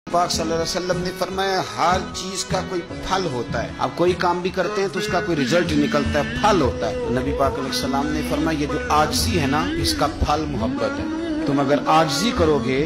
पाक सल्लल्लाहु अलैहि वसल्लम ने फरमाया हर चीज का कोई फल होता है। आप कोई काम भी करते हैं तो उसका कोई रिजल्ट निकलता है, फल होता है। तो नबी पाक अलैहि सलाम ने फरमाया ये जो आजिज़ी है ना, इसका फल मोहब्बत है। तुम अगर आजिज़ी करोगे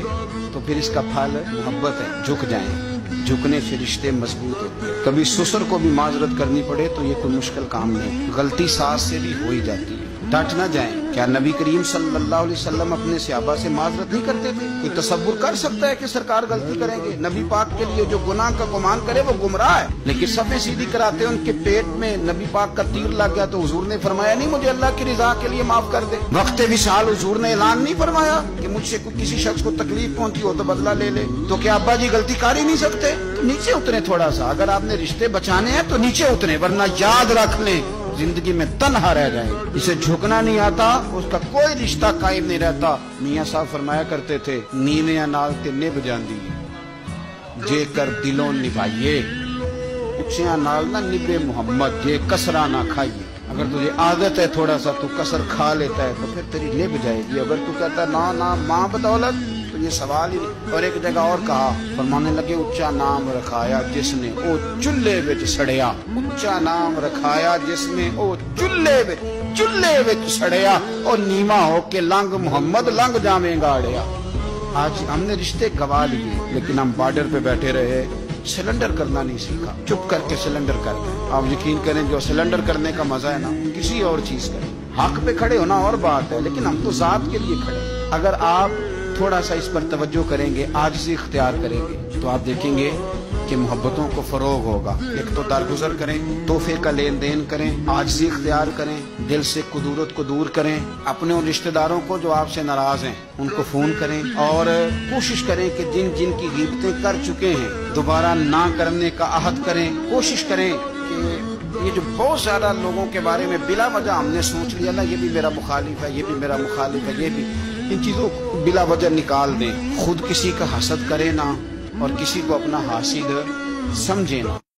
तो फिर इसका फल मोहब्बत है, झुक जाएं। झुकने से रिश्ते मजबूत होते हैं। कभी ससुर को भी माजरत करनी पड़े तो ये कोई मुश्किल काम नहीं, गलती सास से भी हो ही जाती है। डट न जाएं। क्या नबी करीम सल्लल्लाहु अलैहि वसल्लम अपने सहाबा से माजरत नहीं करते थे? कोई तसव्वुर कर सकता है कि सरकार गलती करेंगे? नबी पाक के लिए जो गुनाह का गुमान करे वो गुमराह है। लेकिन सफ़े सीधी कराते उनके पेट में नबी पाक का तीर लग गया तो हुजूर ने फरमाया नहीं मुझे अल्लाह की रिजा के लिए माफ कर दे। वक्त विशाल हुजूर ने ऐलान नहीं फरमाया कि मुझसे किसी शख्स को तकलीफ पहुंची हो तो बदला ले ले। तो क्या अब्बा जी गलती कर ही नहीं सकते? तो नीचे उतरे थोड़ा सा। अगर आपने रिश्ते बचाने हैं तो नीचे उतरे, वरना याद रख लें जिंदगी में तन्हा रह जाए। इसे झुकना नहीं आता उसका कोई रिश्ता कायम नहीं रहता। मियाँ साहब फरमाया करते थे नीवियां नाल ते निभ जांदी जे कर दिलों निभाइए, उच्चियां नाल ना निभे मोहम्मद जे कसरा ना खाइए। अगर तुझे आदत है थोड़ा सा तू कसर खा लेता है तो फिर तेरी निभ जाएगी। अगर तू कहता ना ना माँ बदौलत तो ये सवाल ही नहीं। और एक जगह और कहा, फरमाने लगे उच्चा नाम रखाया जिसने ओ चुल्ले विच सड़िया। उच्चा नाम रखाया जिसने ओ चुल्ले विच सड़िया। और नीवा हो के लंघ मोहम्मद लंघ जावेगा अड़िया। आज हमने रिश्ते गवा लिए लेकिन हम बॉर्डर पे बैठे रहे, सिलेंडर करना नहीं सीखा। चुप करके सिलेंडर करते हैं। आप यकीन करें जो सिलेंडर करने का मजा है ना किसी और चीज का। हक पे खड़े होना और बात है लेकिन हम तो जात के लिए खड़े। अगर आप थोड़ा सा इस पर तवज्जो करेंगे, आजिज़ी इख्तियार करेंगे तो आप देखेंगे कि मोहब्बतों को फरोग होगा। एक तो दरगुजर करें, तोहफे का लेन देन करें, आजिज़ी इख्तियार करें, दिल से कुदूरत को दूर करें। अपने उन रिश्तेदारों को जो आपसे नाराज हैं उनको फोन करें और कोशिश करें कि जिन जिन की गिरफ्तें कर चुके हैं दोबारा ना करने का अहद करें। कोशिश करें कि ये जो बहुत ज्यादा लोगों के बारे में बिला वजह हमने सोच लिया ना, ये भी मेरा मुखालिफ है, ये भी मेरा मुखालिफ है, ये भी, इन चीजों को बिला वजह निकाल दें। खुद किसी का हसद करे ना और किसी को अपना हासिद समझे ना।